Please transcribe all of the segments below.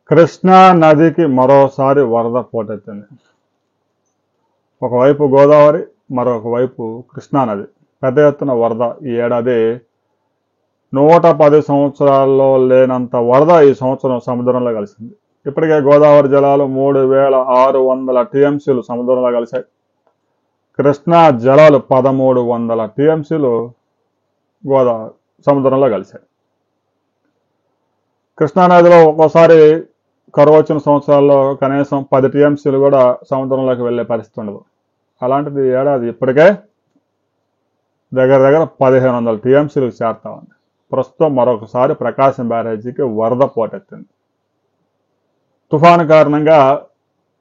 కృష్ణా నదికి మరోసారి వరద పోటెత్తింది. ఒకవైపు గోదావరి, మరొక వైపు కృష్ణానది. పెద్ద ఎత్తున వరద. ఈ ఏడాది 110 సంవత్సరాల్లో లేనంత వరద ఈ సంవత్సరం సముద్రంలో కలిసింది. ఇప్పటికే గోదావరి జలాలు 3600 టీఎంసీలు సముద్రంలో కలిశాయి. కృష్ణా జలాలు 1300 టీఎంసీలు సముద్రంలో కలిశాయి. కృష్ణానదిలో ఒక్కోసారి కరువు వచ్చిన సంవత్సరాల్లో కనీసం 10 టీఎంసీలు కూడా సముద్రంలోకి వెళ్ళే పరిస్థితి ఉండదు. అలాంటిది ఏడాది ఇప్పటికే దగ్గర 1500 టీఎంసీలకు చేరుతా ఉంది. ప్రస్తుతం మరొకసారి ప్రకాశం బ్యారేజీకి వరద పోటెత్తింది. తుఫాను కారణంగా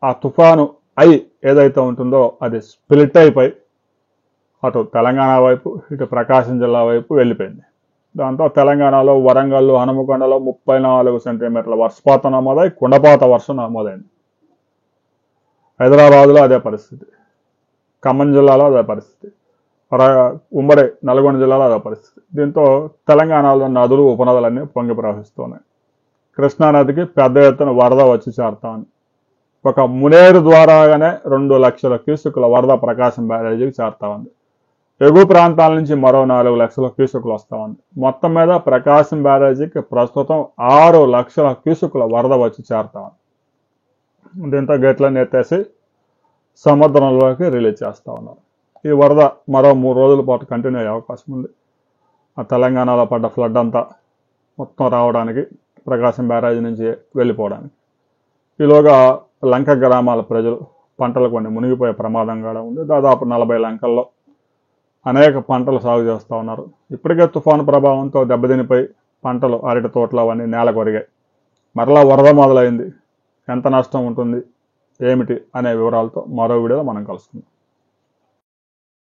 ఆ తుఫాను ఏదైతే ఉంటుందో అది స్ప్లిట్ అయిపోయి అటు తెలంగాణ వైపు, ఇటు ప్రకాశం జిల్లా వైపు వెళ్ళిపోయింది. దాంతో తెలంగాణలో వరంగల్, హనుమకొండలో 34 సెంటీమీటర్ల వర్షపాతం నమోదై కుండపాత వర్షం నమోదైంది. హైదరాబాద్లో అదే పరిస్థితి, ఖమ్మం జిల్లాలో అదే పరిస్థితి, ఉమ్మడి నల్గొండ జిల్లాలో అదే పరిస్థితి. దీంతో తెలంగాణలో నదులు, ఉపనదులన్నీ పొంగి ప్రవహిస్తున్నాయి. కృష్ణానదికి పెద్ద ఎత్తున వరద వచ్చి చేరుతోంది. ఒక మునేరు ద్వారాగానే 2 లక్షల క్యూసెక్కుల వరద ప్రకాశం బ్యారేజీకి చేరుతా ఉంది. ఎగువ ప్రాంతాల నుంచి మరో 4 లక్షల క్యూసెక్కులు వస్తూ ఉంది. మొత్తం మీద ప్రకాశం బ్యారేజీకి ప్రస్తుతం 6 లక్షల క్యూసెక్కుల వరద వచ్చి చేరుతా ఉంది. దీంతో గేట్లను ఎత్తేసి సముద్రంలోకి రిలీజ్ చేస్తూ ఉన్నారు. ఈ వరద మరో 3 రోజుల పాటు కంటిన్యూ అయ్యే అవకాశం ఉంది. ఆ తెలంగాణలో పడ్డ ఫ్లడ్ అంతా మొత్తం రావడానికి, ప్రకాశం బ్యారేజీ నుంచి వెళ్ళిపోవడానికి. ఈలోగా లంక గ్రామాల ప్రజలు పంటలు కొన్ని మునిగిపోయే ప్రమాదం కూడా ఉంది. దాదాపు 40 లంకల్లో అనేక పంటలు సాగు చేస్తూ ఉన్నారు. ఇప్పటికే తుఫాను ప్రభావంతో దెబ్బతినిపోయి పంటలు, అరటి తోటలు అవన్నీ నేల కొరిగాయి. మరలా వరద మొదలైంది. ఎంత నష్టం ఉంటుంది, ఏమిటి అనే వివరాలతో మరో వీడియోలో మనం కలుసుకుందాం.